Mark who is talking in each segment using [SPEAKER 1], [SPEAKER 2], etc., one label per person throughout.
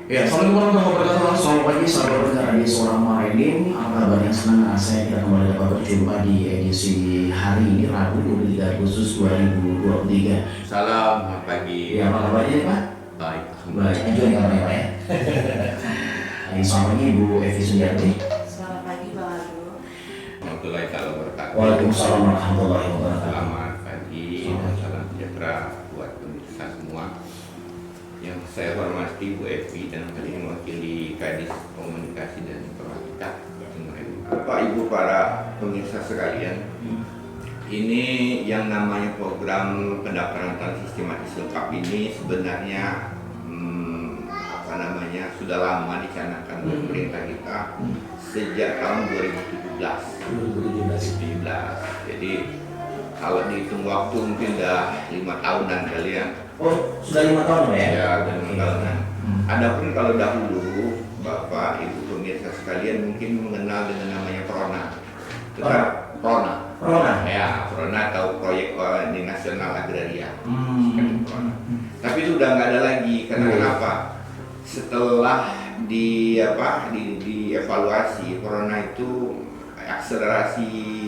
[SPEAKER 1] Ya, Assalamualaikum warahmatullahi wabarakatuh. Selamat pagi, sahabat pendengar di Suara Maridin. Apa kabarnya? Senang saya kita kembali dapat berjumpa di edisi hari ini Rabu 23 Agustus 2023.
[SPEAKER 2] Salam pagi.
[SPEAKER 1] Ya, apa kabarnya Pak?
[SPEAKER 2] Baik.
[SPEAKER 1] Baik, juga ya Pak ya. Hari selamat pagi Ibu Evi Sujarti.
[SPEAKER 3] Selamat pagi Bang Aldo.
[SPEAKER 2] Warahmatullahi wabarakatuh.
[SPEAKER 1] Waalaikumsalam warahmatullahi wabarakatuh.
[SPEAKER 2] Selamat pagi dan salam sejahtera buat pemirsa semua. Yang saya hormati Bu Evi dan kali ini mewakili Kadis Komunikasi dan Informatika. Bapak Ibu para pemirsa sekalian, ini yang namanya program pendaftaran sistematis lengkap ini sebenarnya sudah lama dicanangkan oleh pemerintah kita sejak tahun 2017. Jadi kalau dihitung waktu mungkin udah 5 tahunan kali ya.
[SPEAKER 1] Oh, sudah 5 tahun Pak ya?
[SPEAKER 2] Ya, dan tahunan. Adapun kalau dahulu Bapak Ibu pemirsa sekalian mungkin mengenal dengan namanya PRONA. PRONA. Ya, PRONA atau Proyek Orasi Nasional Agraria. PRONA. Tapi itu udah nggak ada lagi karena kenapa? Setelah dievaluasi PRONA itu akselerasi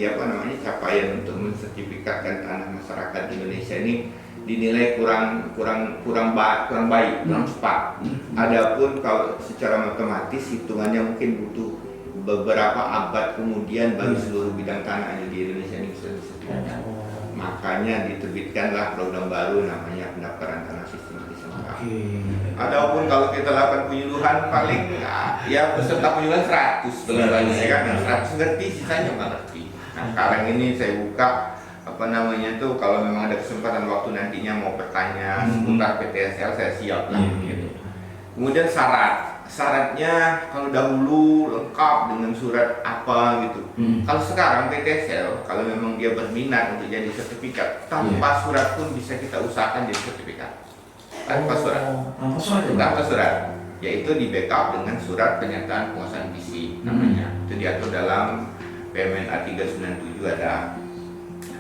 [SPEAKER 2] capaian untuk mensertifikatkan tanah masyarakat Indonesia ini dinilai kurang baik, kurang cepat. Adapun kalau secara matematis hitungannya mungkin butuh beberapa abad kemudian bagi seluruh bidang tanah di Indonesia ini bisa disertifikatkan. Makanya diterbitkanlah program baru namanya pendaftaran tanah sistematis lengkap. Adapun kalau kita lakukan penyuluhan paling ya peserta penyuluhan 100 belanja kan, 100 ngerti, sisanya nggak ngerti. Nah, sekarang ini saya buka kalau memang ada kesempatan waktu nantinya mau bertanya seputar PTSL saya siap lah. Gitu. Kemudian syaratnya kalau dahulu lengkap dengan surat apa gitu. Kalau sekarang PTSL kalau memang dia berminat untuk jadi sertifikat tanpa surat pun bisa kita usahakan jadi sertifikat. Tanpa surat, yaitu di backup dengan surat pernyataan penguasaan visi namanya. Itu diatur dalam PMNA 397 ada.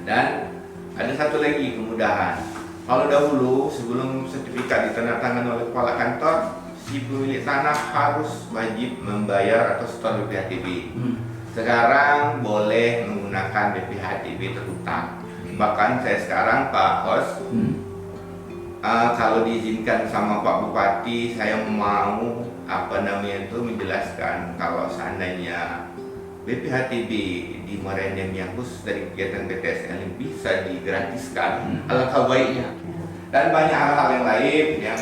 [SPEAKER 2] Dan ada satu lagi kemudahan. Kalau dahulu sebelum sertifikat ditandatangani oleh kepala kantor, si pemilik tanah harus wajib membayar atau setor BPHTB. Sekarang boleh menggunakan BPHTB terhutang. Bahkan saya sekarang Pak Hos, kalau diizinkan sama Pak Bupati, saya mau menjelaskan kalau seandainya BPHTB di Muara Enim yang khusus dari kegiatan PTSL ini bisa digratiskan, alangkah baiknya. Dan banyak hal-hal yang lain yang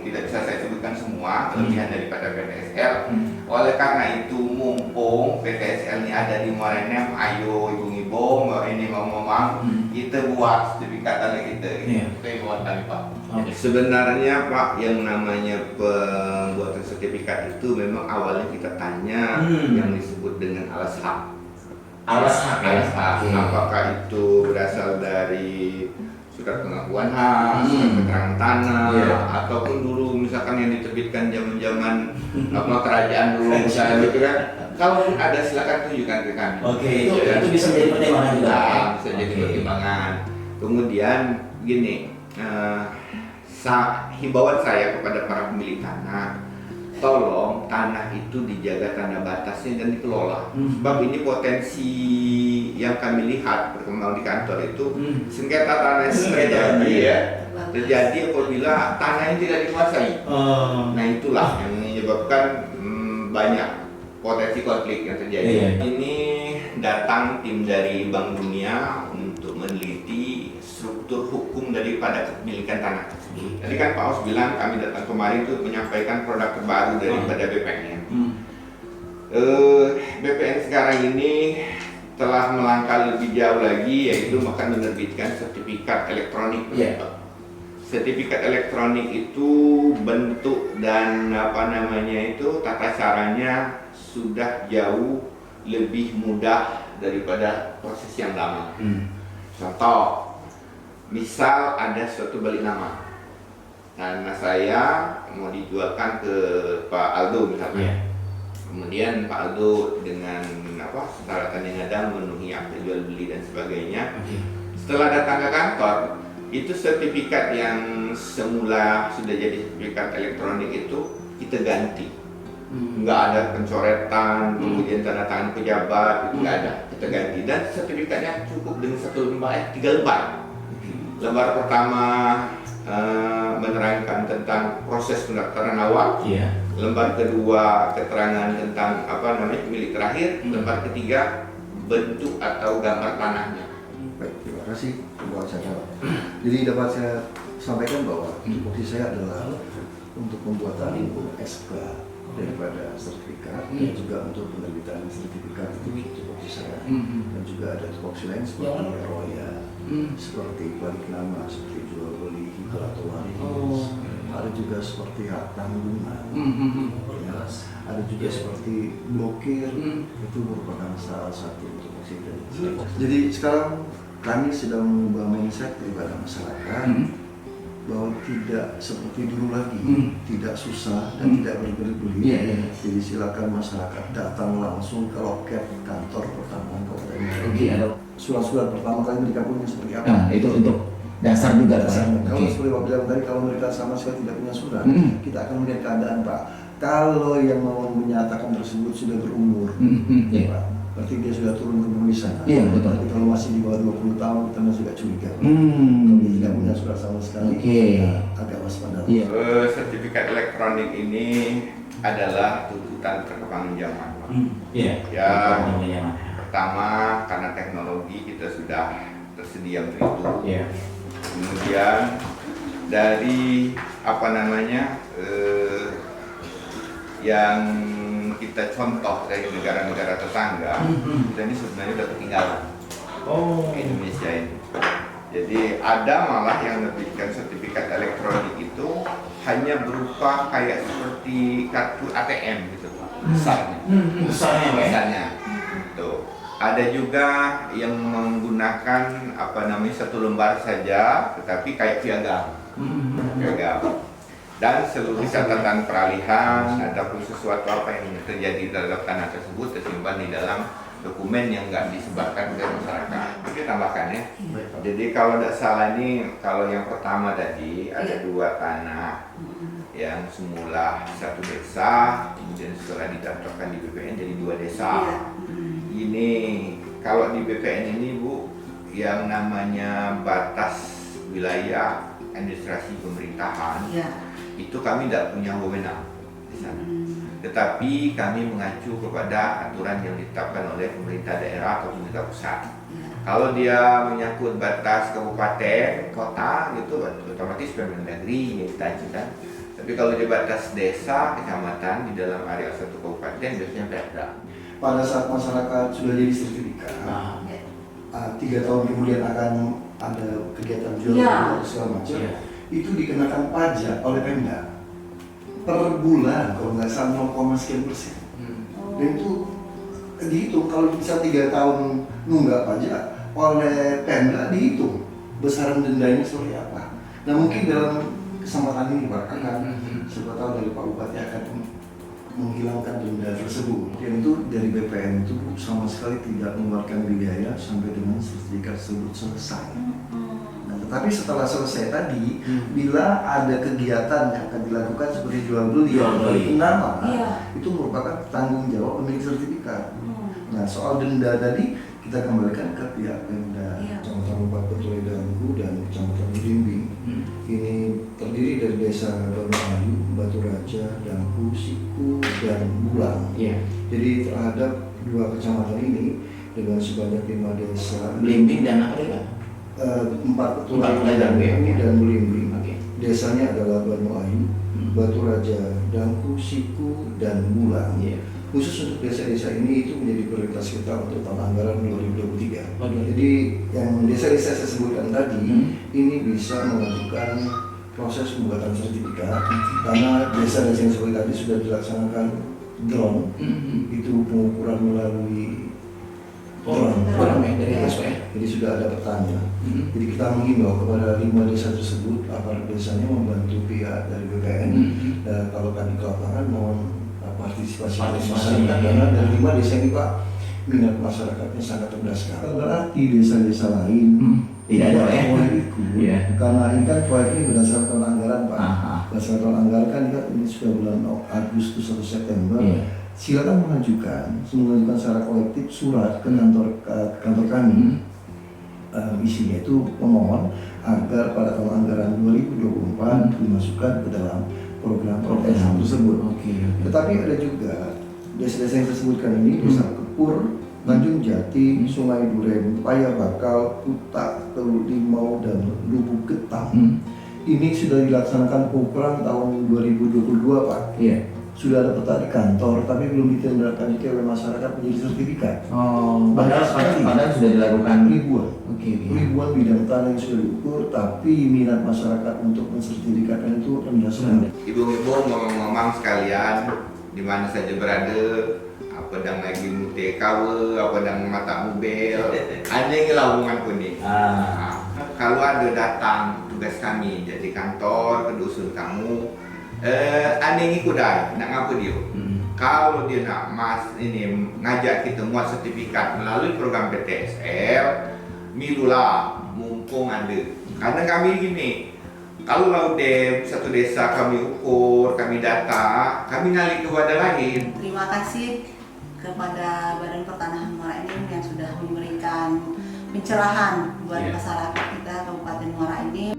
[SPEAKER 2] tidak bisa saya sebutkan semua kelebihan daripada PTSL. Oleh karena itu mumpung PTSL ini ada di Muara Enim, ayo ibu-ibu Muara Enim mau kita buat sertifikat tanah kita. Kita buat kali Pak. Sebenarnya Pak, yang namanya pembuatan sertifikat itu memang awalnya kita tanya yang disebut dengan alas hak. Alas hak. Apakah itu berasal dari surat pengakuan hak, surat keterangan tanah, ataupun dulu misalkan yang diterbitkan zaman kerajaan dulu misalnya gitu kan. Kalaupun ada silakan tunjukkan ke kami.
[SPEAKER 1] Itu bisa menjadi pertimbangan juga.
[SPEAKER 2] Bisa jadi pertimbangan. Kemudian gini, himbauan saya kepada para pemilik tanah, tolong tanah itu dijaga tanda batasnya dan dikelola. Sebab ini potensi yang kami lihat berkembang di kantor itu sengketa tanah terjadi apabila tanah ini tidak dikuasai. Nah itulah yang menyebabkan banyak potensi konflik yang terjadi. Ini datang tim dari Bank Dunia untuk meneliti struktur hukum daripada kepemilikan tanah. Tadi kan Pak Os bilang kami datang kemarin itu menyampaikan produk terbaru daripada BPN. BPN sekarang ini telah melangkah lebih jauh lagi, yaitu akan menerbitkan sertifikat elektronik. Sertifikat elektronik itu bentuk dan tata caranya sudah jauh lebih mudah daripada proses yang lama. Contoh, misal ada suatu balik nama. Tanah saya mau dijualkan ke Pak Aldo misalnya. Kemudian Pak Aldo dengan persyaratan yang ada memenuhi akta jual beli dan sebagainya. Setelah datang ke kantor, Itu sertifikat yang semula sudah jadi sertifikat elektronik itu kita ganti. Nggak ada pencoretan, kemudian tanda tangan pejabat, nggak ada, kita ganti. Dan sertifikatnya cukup dengan 1 lembar, 3 lembar. Lembar pertama menerangkan tentang proses pendaftaran awal. Lembar kedua keterangan tentang pemilik terakhir. Lembar ketiga bentuk atau gambar tanahnya.
[SPEAKER 4] Baik, terima kasih buat saya. Jadi dapat saya sampaikan bahwa tupoksi saya adalah untuk pembuatan SK daripada sertifikat dan juga untuk penerbitan sertifikat itu tupoksi saya. Dan juga ada tupoksi lain seperti roya, seperti balik nama, seperti jual beli, hibah atau waris. Ada juga seperti hak tanggungan. Ya, ada juga seperti blokir, itu merupakan salah satu tupoksi dari saya. Jadi sekarang kami sedang mengubah mindset daripada masyarakat bahwa tidak seperti dulu lagi, tidak susah dan tidak berbelit-belit. Jadi silakan masyarakat datang langsung ke loket kantor pertama Kabupaten. Surat-surat pertama kali di kampungnya seperti apa?
[SPEAKER 1] Nah, itu untuk dasar juga.
[SPEAKER 4] Kalau seperti Pak bilang tadi, kalau mereka sama sekali tidak punya surat, kita akan melihat keadaan Pak. Kalau yang mau menyatakan tersebut sudah berumur, Pak, berarti dia sudah turun ke bumi sana.
[SPEAKER 1] Iya, betul.
[SPEAKER 4] Tapi kalau masih di bawah 20 tahun, kita masih agak curiga. Kalau dia tidak punya surat sama sekali, agak waspada.
[SPEAKER 2] Sertifikat elektronik ini adalah tuntutan perkembangan zaman. Pertama, karena teknologi kita sudah tersedia untuk itu. Kemudian dari yang kita contoh dari negara-negara tetangga, kita ini sebenarnya sudah ketinggalan. Indonesia ini. Jadi ada malah yang menerbitkan sertifikat elektronik itu hanya berupa kayak seperti kartu ATM gitu, besarnya. Tuh. Ada juga yang menggunakan 1 lembar saja, tetapi kayak piagam. Dan seluruh catatan peralihan ataupun sesuatu apa yang terjadi terhadap tanah tersebut tersimpan di dalam dokumen yang nggak disebarkan ke masyarakat. Kita tambahkan ya. Jadi kalau tidak salah ini, kalau yang pertama tadi ada 2 tanah yang semula 1 desa, kemudian setelah didaftarkan di BPN jadi 2 desa. Ini kalau di BPN ini Bu, yang namanya batas wilayah administrasi pemerintahan, itu kami tidak punya wewenang di sana. Tetapi kami mengacu kepada aturan yang ditetapkan oleh pemerintah daerah atau pemerintah pusat. Kalau dia menyangkut batas kabupaten, kota, gitu otomatis Permendagri yang ditajukan. Tapi kalau di batas desa, kecamatan di dalam area satu kabupaten biasanya Perda.
[SPEAKER 4] Pada saat masyarakat sudah jadi sertifikat, 3 tahun kemudian akan ada kegiatan jual beli segala macam, itu dikenakan pajak oleh Pemda per bulan kalau nggak salah 0,sekian%. Dan itu dihitung kalau bisa 3 tahun nunggak pajak oleh Pemda, dihitung besaran dendanya seperti apa. Nah mungkin dalam kesempatan ini Pak akan siapa tahu dari Pak Bupati akan menghilangkan denda tersebut. Dan itu dari BPN itu sama sekali tidak mengeluarkan biaya sampai dengan sertifikat tersebut selesai. Nah, tetapi setelah selesai tadi, bila ada kegiatan yang akan dilakukan seperti jual beli nama, itu merupakan tanggung jawab pemilik sertifikat. Nah, soal denda tadi kita kembalikan ke pihak Pemda. Kecamatan Bupati Betulai Dangku dan Kecamatan Belimbing ini terdiri dari desa Baru Ayu, Batu Raja, Dangku, Siku, dan Bulang. Jadi terhadap 2 kecamatan ini dengan sebanyak 5 desa.
[SPEAKER 1] Belimbing dan apa ya?
[SPEAKER 4] 4 Betulai Dangku dan Belimbing. Desanya adalah Baru Ayu, Batu Raja, Dangku, Siku, dan Bulang. Khusus untuk desa-desa ini itu menjadi prioritas kita untuk tahun anggaran 2023. Jadi yang desa-desa saya sebutkan tadi ini bisa mengajukan proses pembuatan sertifikat karena desa-desa yang seperti tadi sudah dilaksanakan drone, itu pengukuran melalui drone dari SPM. Jadi sudah ada petanya. Jadi kita menghimbau kepada 5 desa tersebut aparat desanya membantu pihak dari BPN. Dan kalau kami ke lapangan mohon partisipasi masyarakat karena dari 5 desa ini Pak minat masyarakatnya sangat rendah sekali. Adalah di desa-desa lain
[SPEAKER 1] Tidak ada ya?
[SPEAKER 4] Boleh ikut.
[SPEAKER 1] Iya.
[SPEAKER 4] Karena ini kan proyek ini berdasarkan tahun anggaran Pak.
[SPEAKER 1] Aha.
[SPEAKER 4] Berdasarkan tahun anggaran kan ini sudah bulan Agustus atau September.
[SPEAKER 1] Iya.
[SPEAKER 4] Silakan mengajukan secara kolektif surat ke kantor kami. Isinya itu memohon agar pada tahun anggaran 2024 dimasukkan ke dalam program tersebut.
[SPEAKER 1] Oke.
[SPEAKER 4] Tetapi ada juga desa-desa yang saya sebutkan ini, Desa Kepur, Tanjung Jati, Sungai Duren, Paya Bakal, Kuta, Teluk Limau, dan Lubuk Getang. Ini sudah dilaksanakan program tahun 2022 Pak.
[SPEAKER 1] Iya.
[SPEAKER 4] Sudah ada peta di kantor, tapi belum ditindaklanjuti oleh masyarakat menjadi sertifikat.
[SPEAKER 1] Oh, padahal sudah dilakukan
[SPEAKER 4] Ribuan.
[SPEAKER 1] Oke.
[SPEAKER 4] Ribuan bidang tanah yang sudah diukur, tapi minat masyarakat untuk mensertifikatkan itu rendah sekali.
[SPEAKER 2] Ibu-ibu, mamang sekalian, di mana saja berada, apa dang lagi mute kawe, apa dang mata mobil, ada yang lawungan pun ni. Kalau ada datang tugas kami jadi kantor ke dusun kamu, ada yang ikut dah, nak ngapa dia? Kalau dia nak ini ngajak kita muat sertifikat melalui program PTSL, milulah mumpung ada. Karena kami gini, kalau satu desa kami ukur, kami data, kami nalik ke wadah lain.
[SPEAKER 3] Terima kasih kepada Badan Pertanahan Muara Enim yang sudah memberikan pencerahan buat masyarakat kita Kabupaten Muara Enim.